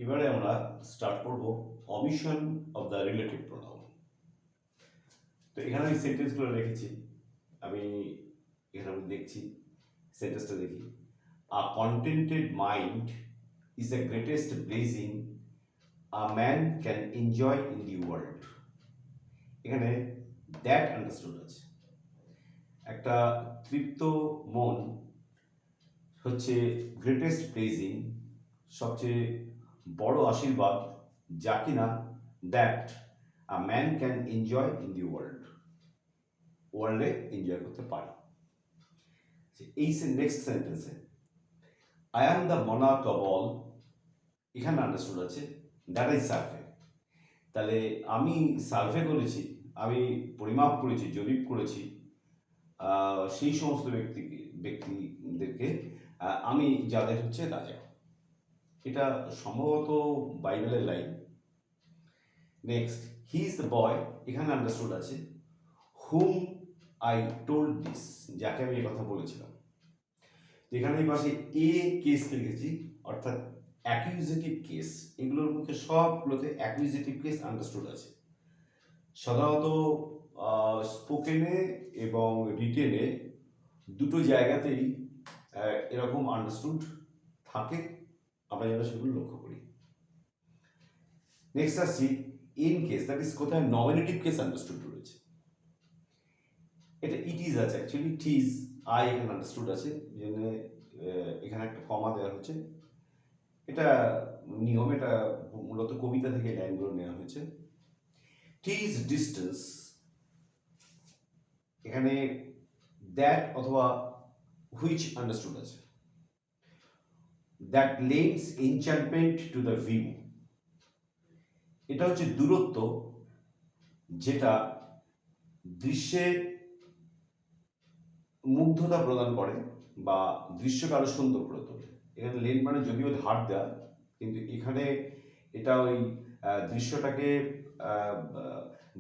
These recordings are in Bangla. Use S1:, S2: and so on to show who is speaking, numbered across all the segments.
S1: এবারে আমরা স্টার্ট করব omission of the relative pronoun. তো এখানে আমি সেন্টেন্সগুলো রেখেছি, আমি এখানে আমি দেখছি সেন্টেন্সটা দেখি। A contented mind is the greatest blessing a man can enjoy in the world. এখানে দ্যাট আন্ডারস্টুড আছে। একটা তৃপ্ত মন হচ্ছে গ্রেটেস্ট ব্লেসিং, সবচেয়ে বড় আশীর্বাদ, যা কিনা that a man can enjoy in the world, ওয়ার্ল্ডে এনজয় করতে পারে। এই নেক্সট সেন্টেন্সে I am the monarch of all, এখানে আন্ডারস্টুড আছে দ্যাট আই সার্ভে। তাহলে আমি সার্ভে করেছি, আমি পরিমাপ করেছি, জরিপ করেছি সেই সমস্ত ব্যক্তিদেরকে, আমি যাদের হচ্ছে রাজা। এটা সম্ভবত বাইবেলের line. Next he is the বয়, এখানে আন্ডারস্টুড আছে হুম আই টোল্ড দিস, যাকে আমি কথা বলেছিলাম। এখানে এই পাশে এ কেস লিখেছি, অর্থাৎ অ্যাকিউজেটিভ কেস। এগুলোর মধ্যে সবগুলোতে অ্যাকিউজেটিভ কেস আন্ডারস্টুড আছে। সাধারণত স্পোকেনে এবং রিটেনে দুটো জায়গাতেই এরকম আন্ডারস্টুড থাকে, আমরা যেন সেগুলো লক্ষ্য করি। নেক্সট আসছি ইন কেস, দ্যাট ইজ কোথায় নমিনেটিভ কেস আন্ডারস্টুড রয়েছে। এটা ইট ইজ আছে, অ্যাকচুয়ালি ইট ইজ আই এখানে আন্ডারস্টুড আছে, এখানে একটা কমা দেওয়া হচ্ছে। এটা নিয়ম, এটা মূলত কবিতা থেকে লাইনগুলো নেওয়া হয়েছে। টি ইজ ডিস্টেন্স, এখানে দ্যাট অথবা হুইচ আন্ডারস্টুড আছে। That lends enchantment to the view, এটা হচ্ছে দূরত্ব যেটা দৃশ্যে মুগ্ধতা প্রদান করে বা দৃশ্যকে আরো সুন্দর করে তোলে। এখানে লেন্ড মানে যদিও ধার দেওয়া, কিন্তু এখানে এটা ওই দৃশ্যটাকে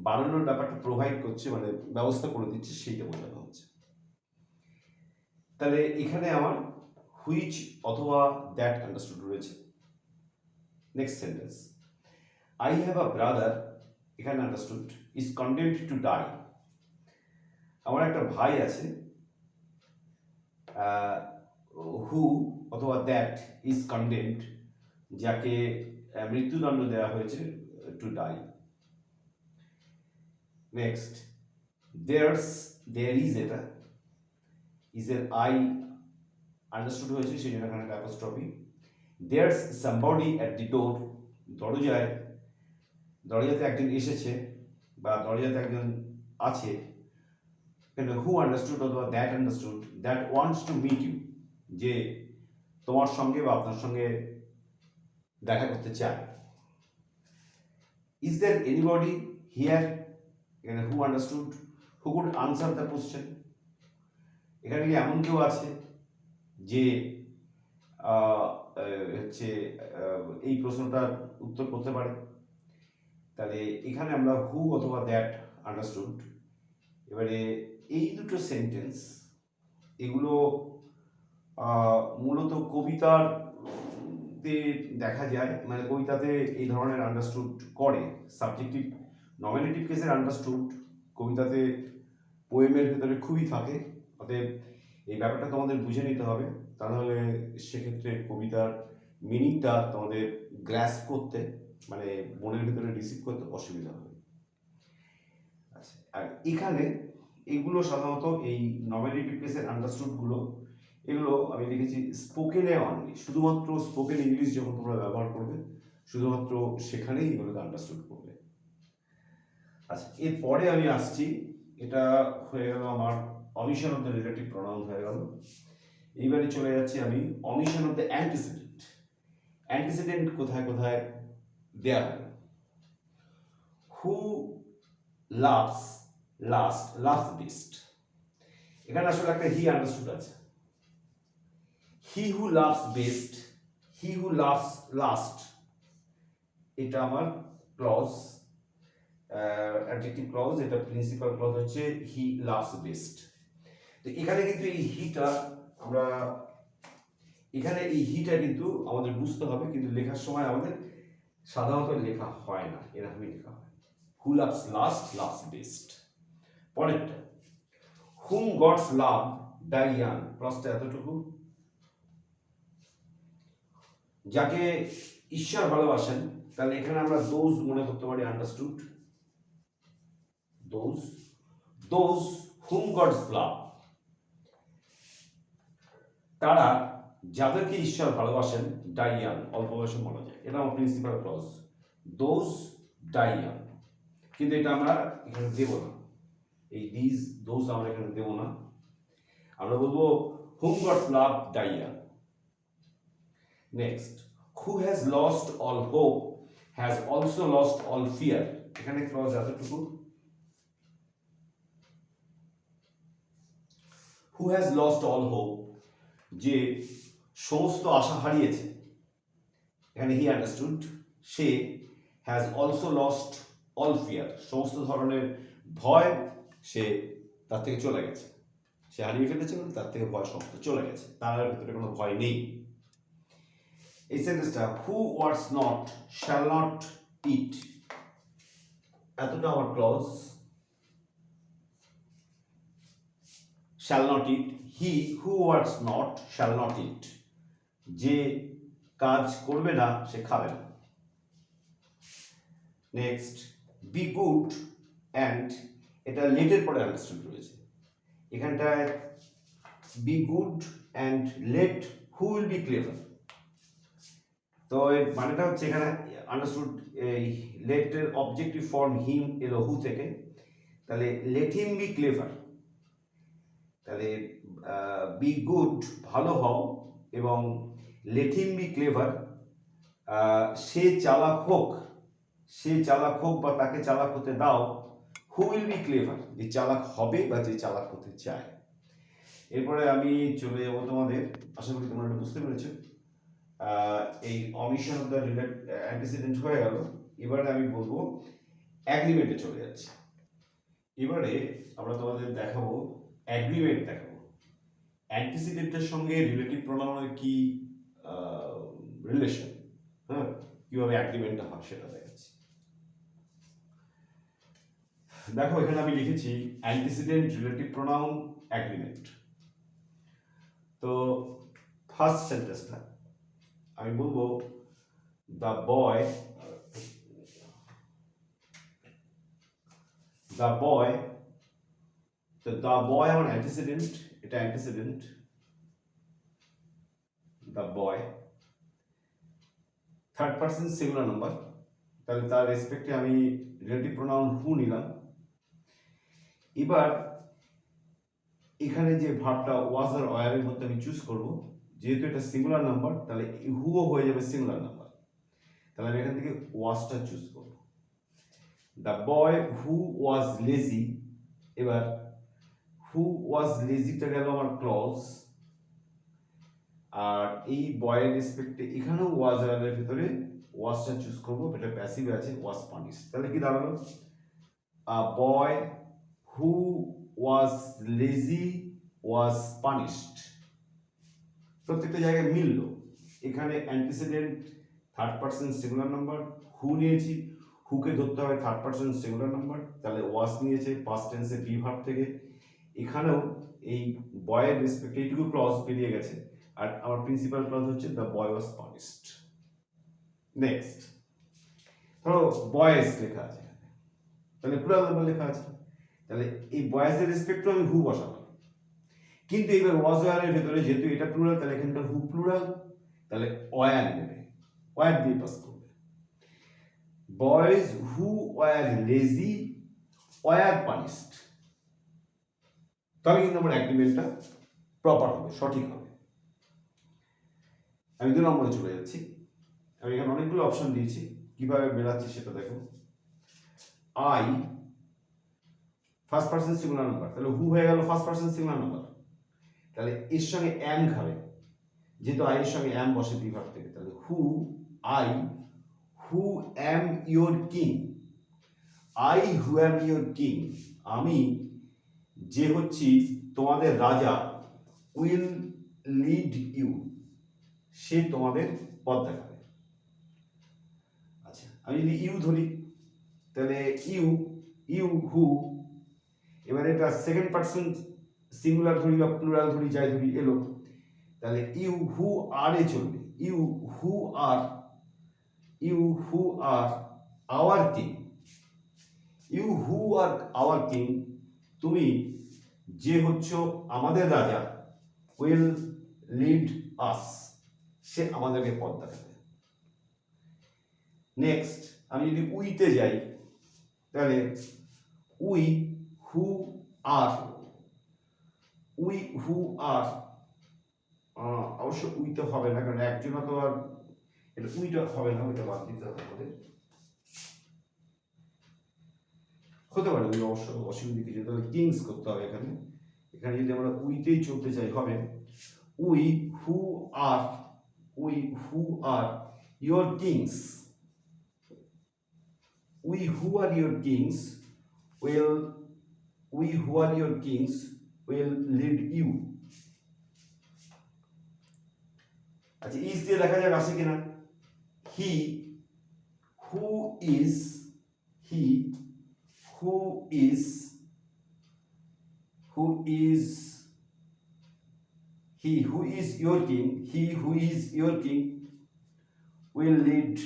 S1: বাড়ানোর ব্যাপারটা প্রোভাইড করছে, মানে ব্যবস্থা করে দিচ্ছে, সেইটা বোঝানো হচ্ছে। তাহলে এখানে আমার হুইচ অথবা দ্যাট আন্ডারস্টুড রয়েছে। Next sentence I have a brother, এখানে understood is condemned to die. আমার একটা ভাই আছে, হু অথবা দ্যাট ইজ কন্ডেমড, যাকে মৃত্যুদণ্ড দেওয়া হয়েছে, to die. Next there is, এটা ইজ এর আই আন্ডারস্টুড হয়েছে, সেই জন্য এখানে apostrophe. There's somebody at the door, দরজাতে একজন এসেছে বা দরজাতে একজন আছে। হু আন্ডারস্টুড অথবা that understood, that wants to meet you, যে তোমার সঙ্গে বা আপনার সঙ্গে দেখা করতে চায়। ইজ দেয়ার এনিবডি হিয়ার, এখানে who understood who could answer the question, এখানে কি এমন কেউ আছে যে হচ্ছে এই প্রশ্নটার উত্তর করতে পারে। তাহলে এখানে আমরা হু অথবা দ্যাট আন্ডারস্টুড। এবারে এই দুটো সেন্টেন্স, এগুলো মূলত কবিতার দেখা যায়, মানে কবিতাতে এই ধরনের আন্ডারস্টুড করে। সাবজেক্টিভ নমিনেটিভ কেসের আন্ডারস্টুড কবিতাতে পোয়েমের ভেতরে খুবই থাকে। অতএব এই ব্যাপারটা তোমাদের বুঝে নিতে হবে, তা নাহলে সেক্ষেত্রে কবিতার মিনিংটা তোমাদের গ্রাস্প করতে, মানে মনের ভিতরে রিসিভ করতে অসুবিধা হবে। আচ্ছা, আর এখানে এগুলো সাধারণত এই নমিনেটিভ কেসের আন্ডারস্টুডগুলো, এগুলো আমি লিখেছি স্পোকেনে অনলি, শুধুমাত্র স্পোকেন ইংলিশ যখন তোমরা ব্যবহার করবে, শুধুমাত্র সেখানেই এগুলোকে আন্ডারস্টুড করবে। আচ্ছা, এরপরে আমি আসছি, এটা হয়ে গেল আমার omission of the relative pronoun হয়ে গেল। এইবারে চলে যাচ্ছি আমি omission of the antecedent. Antecedent কোথায় কোথায় দেয়া হবে। Who loves last, loves best, এখানে আসলে একটা হি আন্ডারস্টুড আছে। He who loves best, he who loves last, এটা আমার ক্লজ, অ্যাডজেক্টিভ ক্লজ। এটা প্রিন্সিপাল ক্লজ হচ্ছে হি লাভস বেস্ট। তো এখানে কিন্তু এই হিটা আমরা এখানে এই হিটা কিন্তু আমাদের বুঝতে হবে, কিন্তু লেখার সময় আমাদের সাধারণত লেখা হয় না, এরকমই লেখা হয়। হু লাভস লাস্ট, লাভস বেস্ট। পরেরটা, হুম গডস লাভ ডাই ইয়াং, ক্লজটা এতটুকু। যাকে ঈশ্বর ভালোবাসেন, তাহলে এখানে আমরা দোজ মনে করতে পারি আন্ডারস্টুড। দোজ হুম গডস লাভ, তারা যাদেরকে ঈশ্বর ভালোবাসেন, ডাই ইয়াং, অল্প বয়সে মারা যায়। এটা আমার principal clause, those die young. কিন্তু এটা আমরা এখানে দেব না, এই দোজ আমরা এখানে দেব না, আমরা বলবো whom gods love die young. Next, who has lost all hope has also lost all fear, এখানে ক্লজ এতটুকু। who has lost all hope, যে সমস্ত আশা হারিয়েছে, এখানে হি আন্ডারস্টুড, সে has also lost all fear, সমস্ত ধরনের ভয় সে তার থেকে চলে গেছে, সে হারিয়ে ফেলেছে, তার থেকে ভয় সমস্ত চলে গেছে, তার ভিতরে কোনো ভয় নেই। এই সেন্টেন্সটা, who works not shall not eat, এতটা আমার ক্লজ। Shall not eat, he who works not shall not eat, যে কাজ করবে না সে খাবে না। নেক্সট, বি গুড অ্যান্ড, এটা লেটের পরে আন্ডারস্টুড রয়েছে, এখানটায় be good and let who will be clever. তো এর মানেটা হচ্ছে এখানে আন্ডারস্টুড, এই লেটের অবজেক্টিভ ফর্ম হিম এলো হু থেকে, তাহলে লেট হিম বি ক্লেভার, তাহলে বি গুড ভালো হও এবং লেট হিম বি ক্লেভার, সে চালাক হোক, সে চালাক হোক বা তাকে চালাক হতে দাও, হু উইল বি ক্লেভার, যে চালাক হবে বা যে চালাক হতে চায়। এরপরে আমি চলে যাবো তোমাদের, আশা করি তোমরা এটা বুঝতে পেরেছো। এই অমিশন অফ দ্য অ্যান্টিসিডেন্ট হয়ে গেল, এবারে আমি বলবো অ্যাগ্রিমেন্টে চলে যাচ্ছি। এবারে আমরা তোমাদের দেখাবো অ্যাগ্রিমেন্ট দেখাবো, অ্যান্টিসিডেন্টের সঙ্গে রিলেটিভ প্রোনাউনের কি রিলেশন, হ্যাঁ, কিভাবে অ্যাগ্রিমেন্টটা হয় সেটা দেখাচ্ছি। দেখো এখানে আমি লিখেছি অ্যান্টিসিডেন্ট, রিলেটিভ প্রোনাউন, অ্যাগ্রিমেন্ট। তো ফার্স্ট সেন্টেন্সটা আমি বলবো দ্য বয়, তো দ্য বয় আমার অ্যান্টিসিডেন্ট, এটা antecedent, the boy, third person singular number, তাহলে তার রেসপেক্টে আমি রিলেটিভ প্রোনাউন হু নিলাম। এবার এখানে যে ভার্বটা ওয়াজ আর ওয়ারের মধ্যে আমি চুজ করব, যেহেতু এটা সিঙ্গুলার নাম্বার তাহলে হুও হয়ে যাবে সিঙ্গুলার নাম্বার, তাহলে আমি এখান থেকে ওয়াজটা চুজ করব। The boy who was lazy, এবার হু ওয়াজ লেজিটা গেল আমার ক্লজ, আর এই বয়ের রেসপেক্টে এখানেও ওয়াজ ওয়ারের ভিতরে ওয়াজটা চুজ করব, এটা প্যাসিভ আছে, ওয়াজ পানিশ, তাহলে কি দাঁড়ালো, আ বয় হু ওয়াজ লেজি ওয়াজ পানিশড, প্রত্যেকটা জায়গায় মিললো। এখানে antecedent third person singular number, who নিয়েছি, হুকে ধরতে হবে থার্ড পারসন সিঙ্গুলার নাম্বার, তাহলে ওয়াজ নিয়েছে পাস্ট টেন্সে বি ভার্ব থেকে, এখানেও এই বয়ের রেসপেক্ট এইটুকু ক্লজ বেরিয়ে গেছে, আর আমার প্রিন্সিপাল ক্লজ হচ্ছে the boy was punished. Next, ধরো বয়েজ লেখা আছে, তাহলে প্লুরাল নাম্বার লেখা আছে, তাহলে এই বয়েজের রেসপেক্টও আমি হু বসাবো, কিন্তু এবার ওয়াজ ওয়ারের ভেতরে যেহেতু এটা প্লুরাল, তাহলে এখানকার হু প্লুরাল, তাহলে ওয়ার নেবে, ওয়ার দিয়ে পাস করবে। Boys who were lazy were punished, তবে কিন্তু আমার অ্যাগ্রিমেন্টটা প্রপার হবে, সঠিক হবে। আমি 2 নম্বরে চলে যাচ্ছি, আমি এখানে অনেকগুলো অপশন দিয়েছি, কিভাবে বেরাচ্ছি সেটা দেখো। I first person singular number, তাহলে হু হয়ে গেল ফার্স্ট পারসন সিঙ্গুলার নাম্বার, তাহলে এর সঙ্গে অ্যাম খাবে, যেহেতু আই এর সঙ্গে অ্যাম বসে বি ভার্ব থেকে, তাহলে I who am your king, I who am your king, আমি যে হচ্ছি তোমাদের রাজা, উইল লিড ইউ, সে তোমাদের পথ দেখাবে। আচ্ছা, আমি যদি ইউ ধরি তাহলে ইউ ইউ হু, এবারে এটা সেকেন্ড পার্সন সিঙ্গুলার ধরি বা প্লুরাল ধরি, যাই ধরি এলো, তাহলে ইউ হু আর এ চলবে। You who are, you who are our king, you who are our king, তুমি যে হচ্ছ আমাদের রাজা, উইল লিড আস, সে আমাদেরকে পথ দেখাবে। নেক্সট আমি যদি উইতে যাই তাহলে we who are, we who আর, অবশ্য উইতে হবে না, কারণ একজন তো আর এটা উইটা হবে না, ওইটা বাদ দিতে হবে আমাদের। হতে পারে ওই অবশ্য অসুবিধা কিছু, তাহলে কিংস করতে হবে এখানে। এখানে যদি আমরা উইতেই চলতে চাই হবে we who are, we who are your kings, we who are your kings will, we who are your kings will lead you। আচ্ছা, ইজ দিয়ে দেখা যাক আসে কিনা। he who is, he who is, who is, he who is your king, he who is your king will lead,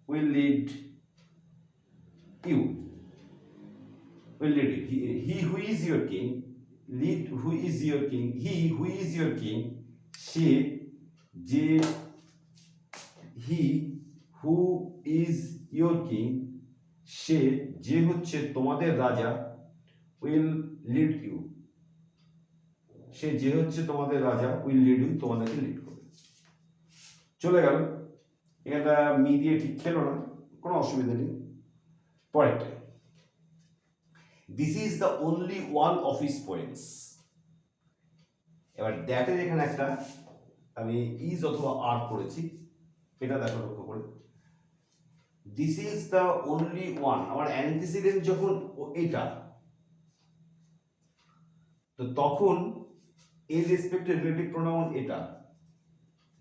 S1: will lead you, will lead you। He who is your king, lead who is your king, he who is your king, সে যে, he who is your king, সে যে হচ্ছে তোমাদের রাজা, will lead you, সে যে হচ্ছে তোমাদের রাজা, will lead you, তোমাদেরকে লিড করবে। চলে গেল, এটা মি দিয়ে ঠিক খেলো না, কোনো অসুবিধা নেই। পরেরটা, this is the only one of his poems. এবার দ্যাটের এখানে একটা আমি ইজ অথবা আর করেছি, এটা দেখো লক্ষ্য করে। This is the only one, আমার অ্যান্টিসিডেন্ট যখন এটা, তো তখন এর রেসপেক্টে রিলেটিভ প্রোনাউন এটা,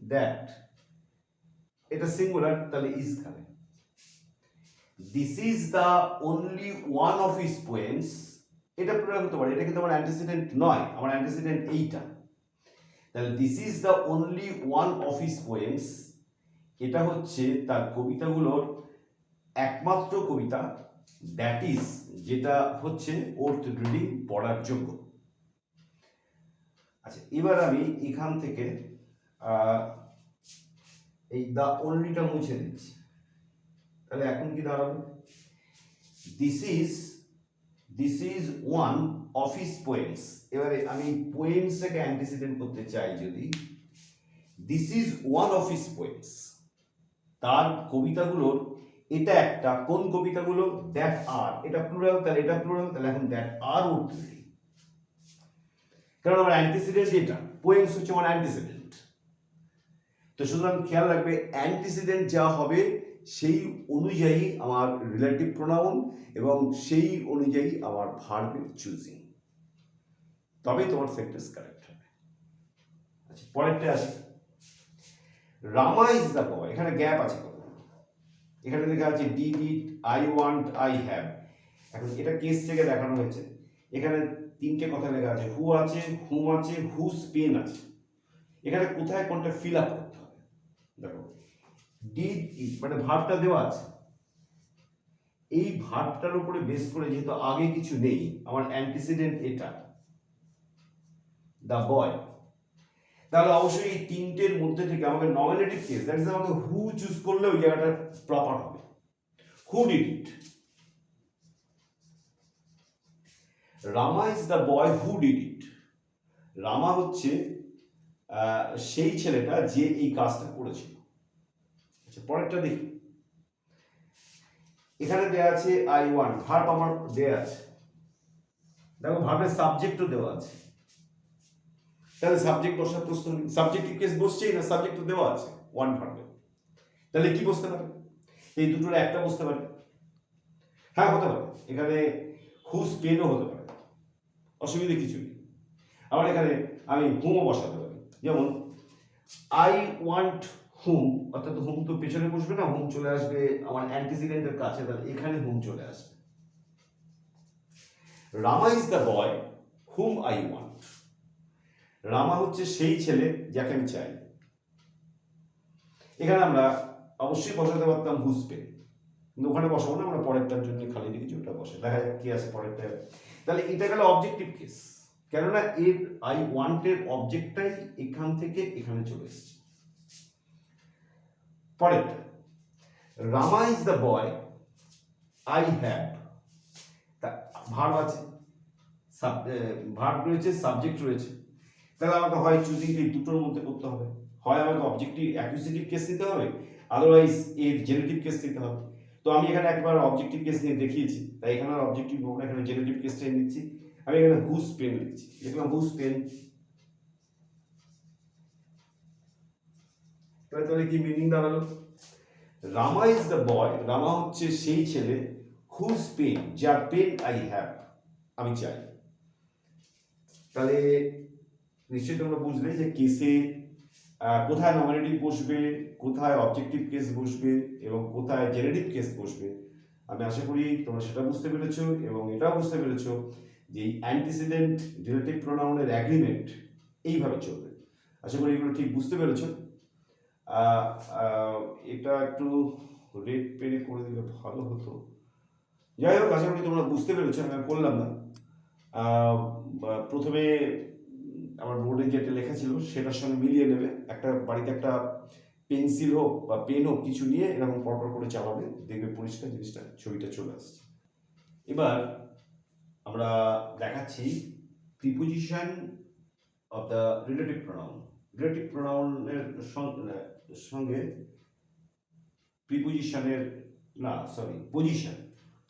S1: দ্যাট, এটা সিঙ্গুলার, তাহলে ইজ খাবে। This is the only one of his poems, এটা প্লুরাল হতে পারে, এটা কিন্তু আমার অ্যান্টিসিডেন্ট নয়, আমার অ্যান্টিসিডেন্ট এইটা। তাহলে this is the only one of his poems, এটা হচ্ছে তার কবিতাগুলোর একমাত্র কবিতা, দ্যাট ইজ, যেটা হচ্ছে ওর্থ রিডিং, পড়ার যোগ্য। আচ্ছা, এবার আমি এখান থেকে এই দ্য অনলিটা মুছে দিচ্ছি, তাহলে এখন কি দাঁড়াবে, this is one of his poems. এবারে আমি পোয়েমসটাকে অ্যান্টিসিডেন্ট করতে চাই, যদি this is one of his poems, তার কবিতাগুলোর এটা একটা, কোন কবিতাগুলো, দ্যাট আর, এটা প্লুরাল, তাহলে এটা প্লুরাল, তাহলে এখন দ্যাট আর ওর্থ রিডিং, কারণ আমার অ্যান্টিসিডেন্ট এটা, পোয়েমস হচ্ছে আমার অ্যান্টিসিডেন্ট। তো সুতরাং খেয়াল রাখবে, অ্যান্টিসিডেন্ট যা হবে সেই অনুযায়ী আমার রিলেটিভ প্রোনাউন এবং সেই অনুযায়ী আমার ভার্বের চুজিং, তবে তোমার সেন্টেন্স কারেক্ট হবে। আচ্ছা, পরেরটা আসে, রামা ইজ দ্য বয়, এখানে গ্যাপ আছে, এখানে লেখা আছে did it, I want, I have. এখন এটা কেস থেকে দেখানো হয়েছে, এখানে তিনটে কথা লেখা আছে, হু আছে, হুম আছে, হুজ পেন আছে। এখানে কোথায় কোনটা ফিল আপ করতে হবে, দেখো ডিড ইট মানে ভার্বটা দেওয়া আছে, এই ভার্বটার উপরে বেস করে যেহেতু আগে কিছু নেই, আমার অ্যান্টিসিডেন্ট এটা দ্য বয়, তাহলে অবশ্যই এই তিনটের মধ্যে থেকে আমাকে নমিনেটিভ কেস, দ্যাট ইজ আমাকে হু চুজ করলে ওই জায়গাটা প্রপার হবে। Who did it, Rama is the boy who did it, Rama হচ্ছে সেই ছেলেটা যে এই কাজটা করেছিল। আচ্ছা, পরেরটা দেখি, এখানে দেওয়া আছে আই ওয়ান্ট, ভার্ব আমার দেওয়া আছে, দেখো ভার্বের সাবজেক্টও দেওয়া আছে, তাহলে সাবজেক্ট বসার প্রশ্ন নেই, সাবজেক্টিভ কেস বসছেই না, সাবজেক্ট তো দেওয়া আছে ওয়ান ভার্বে, তাহলে কি বসতে পারে, এই দুটোর একটা বসতে পারে। হ্যাঁ, হতে পারে, এখানে হুজ পেনও হতে পারে, অসুবিধা কিছু নেই। আবার এখানে আমি হুমও বসাতে পারি, যেমন আই ওয়ান্ট হুম, অর্থাৎ হুম তো পেছনে বসবে না, হুম চলে আসবে আমার অ্যান্টিসিডেন্টের কাছে, তাহলে এখানে হুম চলে আসবে। Rama is the boy whom I want. Rama হচ্ছে সেই ছেলে যাকে আমি চাই। এখানে আমরা অবশ্যই বসাতে পারতাম হুজ পেন, কিন্তু ওখানে বসাবো না, আমরা পরেরটার জন্য খালি রেখেছি, ওটা বসে দেখা যাক কি আছে পরেরটা। তাহলে এটা গেল অবজেক্টিভ কেস, কেননা এর আই ওয়ান্টের অবজেক্টটাই এখান থেকে এখানে চলে এসেছে। পরেরটা, Rama is the boy I have. Verb আছে, ভার্ব রয়েছে, সাবজেক্ট রয়েছে, তাহলে আমাকে হয় চুজিং এই দুটোর মধ্যে করতে হবে, হয় আমাকে অবজেক্টিভ অ্যাকুজিটিভ কেস নিতে হবে, আদারওয়াইজ এর জেনেটিভ কেস নিতে হবে। তো আমি এখানে একবার অবজেক্টিভ কেস নিয়ে দেখিয়েছি, তাই এখানে অবজেক্টিভ হোক না, এখানে জেনেটিভ কেসটাই নিচ্ছি। আমি এখানে হুজ পেন লিখছি, লিখলাম হুজ পেন। তাহলে কি মিনিং দাঁড়ালো? রামা ইজ দ্য বয়, রামা হচ্ছে সেই ছেলে, হুজ পেন, যার পেন আই হ্যাভ, আমি চাই। তাহলে নিশ্চয়ই তোমরা বুঝলে যে কেসে কোথায় নমিনেটিভ বসবে, কোথায় অবজেক্টিভ কেস বসবে এবং কোথায় জেনেটিভ কেস বসবে। আমি আশা করি তোমরা সেটা বুঝতে পেরেছো, এবং এটাও বুঝতে পেরেছো যে এই অ্যান্টিসিডেন্ট রিলেটিভ প্রোনাউনের অ্যাগ্রিমেন্ট এইভাবে চলবে। আশা করি এগুলো ঠিক বুঝতে পেরেছো। এটা একটু রেড পেনে করে দিলে ভালো হতো। যাই হোক, আশা করি তোমরা বুঝতে পেরেছো, আমি বললাম না। প্রথমে আমার বোর্ডে যেটা লেখা ছিল সেটার সঙ্গে মিলিয়ে নেবে, একটা বাড়িতে একটা পেন্সিল হোক বা পেন হোক কিছু নিয়ে এরকম পরপর করে চালাবে, দেখবে পরিষ্কার জিনিসটা ছবিটা চলে আসছে। এবার আমরা দেখাচ্ছি preposition of the relative pronoun. Relative প্রোনাউনের সঙ্গে প্রিপোজিশনের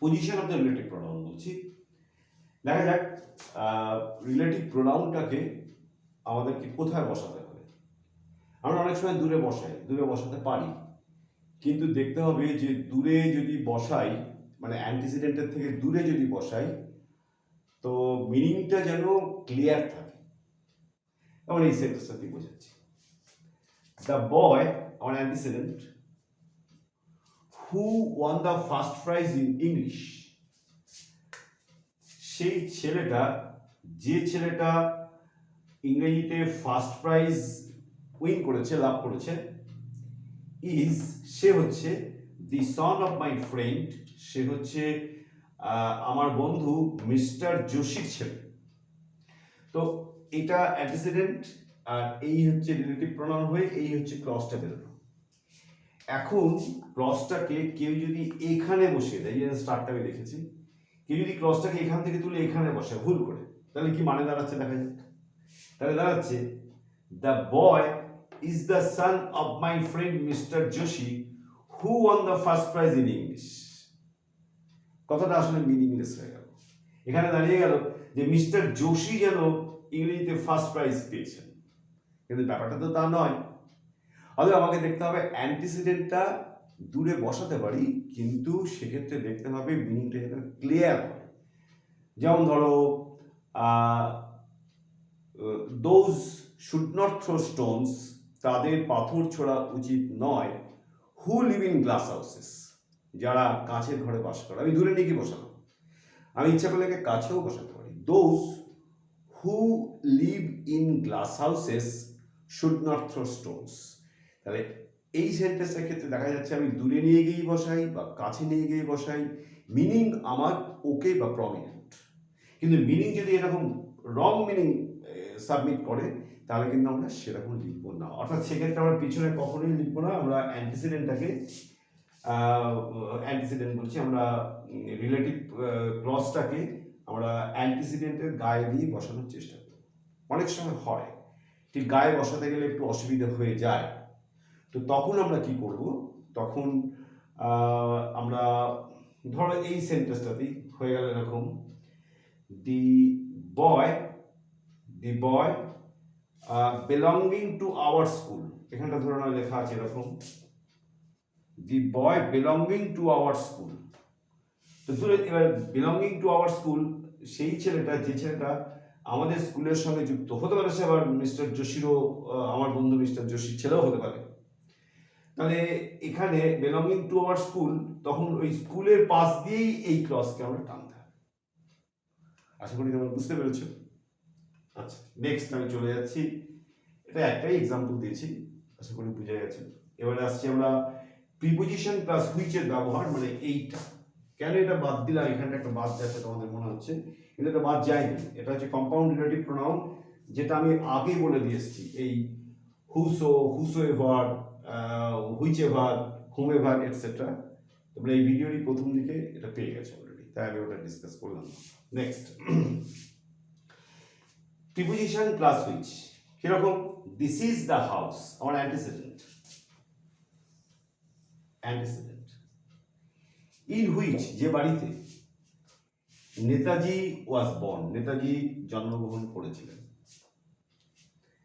S1: position of the relative pronoun বলছি। দেখা যাক রিলেটিভ প্রোনাউনটাকে আমাদেরকে কোথায় বসাতে হবে। আমরা অনেক সময় দূরে বসাতে পারি, কিন্তু দেখতে হবে যে দূরে যদি বসাই, মানে অ্যান্টিসিডেন্টের থেকে দূরে যদি বসাই, তো মিনিংটা যেন ক্লিয়ার থাকে। যেমন এই সেন্টেন্সটা দিয়ে বোঝাচ্ছি, দ্য বয়, আমার antecedent, who one the first prize in English, সেই ছেলেটা, যে ছেলেটা ইংরেজিতে ফার্স্ট প্রাইজ উইন করেছে, লাভ করেছে, ইজ, সে হচ্ছে, দি সন অফ মাই ফ্রেন্ড, সে হচ্ছে আমার বন্ধু মিস্টার যোশীর ছেলে। তো এটা অ্যান্টিসিডেন্ট, আর এই হচ্ছে রিলেটিভ প্রোনাউন হয়ে এই হচ্ছে ক্লজটা বেরোলো। এখন ক্লজটাকে কেউ যদি এখানে বসিয়ে দেয়, এই স্টার্টটা আমি লিখেছি, কেউ যদি ক্লজটাকে এখান থেকে তুলে এখানে বসে ভুল করে, তাহলে কি মানে দাঁড়াচ্ছে দেখা যাক। তাহলে দাঁড়াচ্ছে, the boy is the son of my friend Mr. Joshi who won the first prize in English। কথাটা আসলে মিনিংলেস হয়ে গেল। এখানে দাঁড়িয়ে গেল যে মিস্টার যোশী যেন ইংরেজিতে ফার্স্ট প্রাইজ পেয়েছেন, কিন্তু ব্যাপারটা তো তা নয়। অতএব আমাকে দেখতে হবে অ্যান্টিসিডেন্টটা দূরে বসাতে পারি, কিন্তু সেক্ষেত্রে দেখতে হবে মিনিংটা যেন ক্লিয়ার হয়। যেমন ধরো, those should not throw stones, তাদের পাথর ছোড়া উচিত নয়, who live in glass houses, যারা কাঁচের ঘরে বাস করে। আমি দূরে নিয়ে গিয়ে বসালাম, আমি ইচ্ছা করলে কাছেও বসাতে পারি, those who live in glass houses should not throw stones. তাহলে এই সেন্টেন্সের ক্ষেত্রে দেখা যাচ্ছে আমি দূরে নিয়ে গিয়েই বসাই বা কাছে নিয়ে গিয়ে বসাই, মিনিং আমার ওকে বা প্রমিনেন্ট। কিন্তু মিনিং যদি এরকম রং মিনিং সাবমিট করে, তাহলে কিন্তু আমরা সেরকম লিখবো না। অর্থাৎ সেক্ষেত্রে আমরা পিছনে কখনোই লিখবো না, আমরা অ্যান্টিসিডেন্টটাকে বলছি, আমরা রিলেটিভ ক্লজটাকে আমরা অ্যান্টিসিডেন্টের গায়ে দিয়ে বসানোর চেষ্টা করব। অনেক সময় হয় ঠিক গায়ে বসাতে গেলে একটু অসুবিধা হয়ে যায়, তো তখন আমরা কি করব, তখন আমরা ধরো এই সেন্টেন্সটাতেই হয়ে গেল এরকম, দি বয় belonging to our school, এখানটা ধরো না লেখা আছে এরকম, দি বয় belonging to our school। তো ধরো এবার belonging to our school, সেই ছেলেটা, যে ছেলেটা আমাদের স্কুলের সঙ্গে যুক্ত হতে পারে, সে আবার মিস্টার যোশীরও আমার বন্ধু মিস্টার যোশীর ছেলেও হতে পারে। তাহলে এখানে বিলঙ্গিং টু আওয়ার স্কুল, তখন ওই স্কুলের পাশ দিয়েই এই ক্লজকে আমরা টানতে হবে। আশা করি তোমরা বুঝতে পেরেছো। আচ্ছা, নেক্সট আমি চলে যাচ্ছি। এটা একটাই এক্সাম্পল দিয়েছি, আশা করি বুঝে গেছে। এবারে আসছি আমরা প্রিপোজিশন প্লাস হুইচের ব্যবহার, মানে এইটা কেন এটা বাদ দিলাম, এখানে একটা বাদ যাচ্ছে তোমাদের মনে হচ্ছে, কিন্তু এটা বাদ যায়নি। এটা হচ্ছে কম্পাউন্ড রিলেটিভ প্রোনাউন, যেটা আমি আগে বলে দিয়ে এসেছি। এই হুসো, হুসোএভার, হুইচএভার, হুমএভার এটসেট্রা, তোমরা এই ভিডিওরই প্রথম দিকে এটা পেয়ে গেছো অলরেডি, তাই আমি ওটা ডিসকাস করলাম। নেক্সট, প্রিপোজিশন প্লাস হুইচ কিরকম? দিস ইজ দ্য হাউস, আমার অ্যান্টিসিডেন্ট, ইন হুইচ, যে বাড়িতে, নেতাজি ওয়াজ বর্ন, নেতাজি জন্মগ্রহণ করেছিলেন।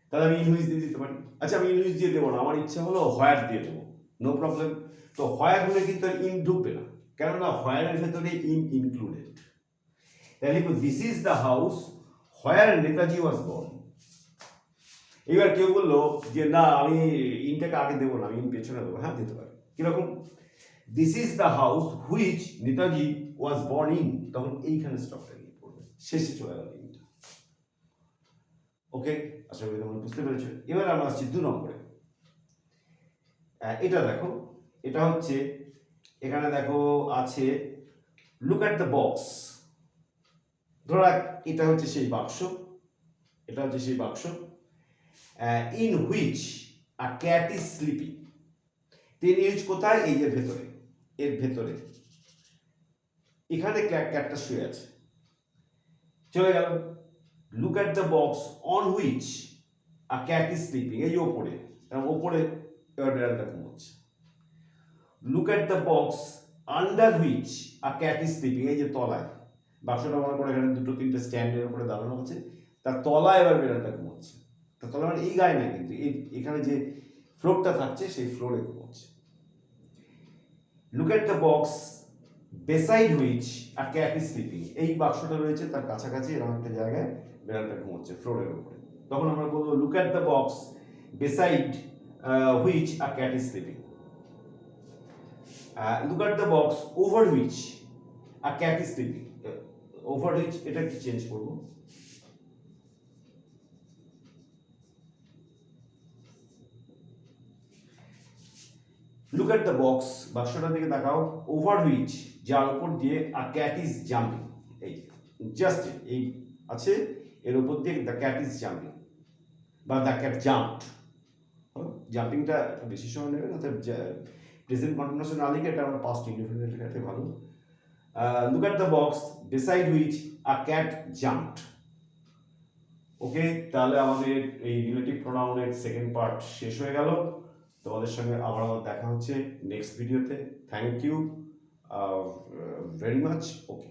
S1: তাহলে আমি ইন হুইচ দিয়ে দিতে পারি। আচ্ছা, আমি ইন হুইচ দিয়ে দেবো না, আমার ইচ্ছা হলো হোয়ার দিয়ে দেবো, নো প্রবলেম। তো হোয়ার হলে কিন্তু ইন ঢুকবে না, কেননা হোয়ারের ভেতরে ইন ইনক্লুডেড। তাহলে লিখবো this is the house where Netaji was born. এবার কেউ বললো যে না, আমি ইনটাকে আগে দেবো না, আমি ইন পেছনে দেবো। হ্যাঁ, দিতে পারি। কিরকম? This is the house which Netaji was born in, তখন এইখানে স্টপটা নিয়ে পড়বে, শেষে চলে গেল ইনটা। ওকে, আশা করি তোমরা বুঝতে পেরেছো। এবার আমরা আসছি 2 নম্বরে। এটা দেখো, এটা হচ্ছে, এখানে দেখো আছে লুক অ্যাট দ্য বক্স। ধরো এটা হচ্ছে সেই বাক্স, এটা হচ্ছে সেই বাক্স, in which a cat is sleeping. তিন ইউজ কোথায়? এই যে ভেতরে, এর ভেতরে, এখানে ক্যাটটা শুয়ে আছে। চলে গেল look at the box on which a cat is sleeping, এই যে ওপরে, ওপরে এবার বিড়ালটা ঘুমোচ্ছে। Look at the box under which a cat is sleeping, এই যে তলায়, বাক্সটা মনে করে এখানে 2-3টে স্ট্যান্ডের উপরে দাঁড়ানো আছে, তার তলায় এবার বিড়ালটা ঘুমোচ্ছে। তার তলায় মানে এই গায়ে না, কিন্তু এখানে যে ফ্লোরটা থাকছে সেই ফ্লোরে ঘুমোচ্ছে। Look at the box beside which a cat is sleeping, এই বাক্সটা রয়েছে তার কাছাকাছি এরকম একটা জায়গায় বিড়ালটা ঘুমোচ্ছে ফ্লোরের উপরে। তখন আমরা বলবো look at the box beside which a cat is sleeping. Look at the box over which a cat is sleeping, over which এটা কি চেঞ্জ করবো, লুক অ্যাট দ্য বক্স, বাক্সটার দিকে তাকাও, ওভার হুইচ, যার উপর দিয়ে আ ক্যাট ইজ জাম্পিং, এই জাস্ট এই আছে, এর উপর দিয়ে দ্য ক্যাট ইজ জাম্পিং বা দ্য ক্যাট জাম্পড। জাম্পিংটা বেশি সময় নেবে না, প্রেজেন্ট কন্টিনিউয়াস না লিখে এটা আমরা পাস্ট ইনডিফিনিট লেখাতে ভালো। Look at the box beside which a cat jumped. Okay, তাহলে আমাদের এই রিলেটিভ প্রোনাউনের সেকেন্ড পার্ট শেষ হয়ে গেল। তোমাদের সঙ্গে আবার দেখা হচ্ছে নেক্সট ভিডিওতে। Thank you very much. Okay.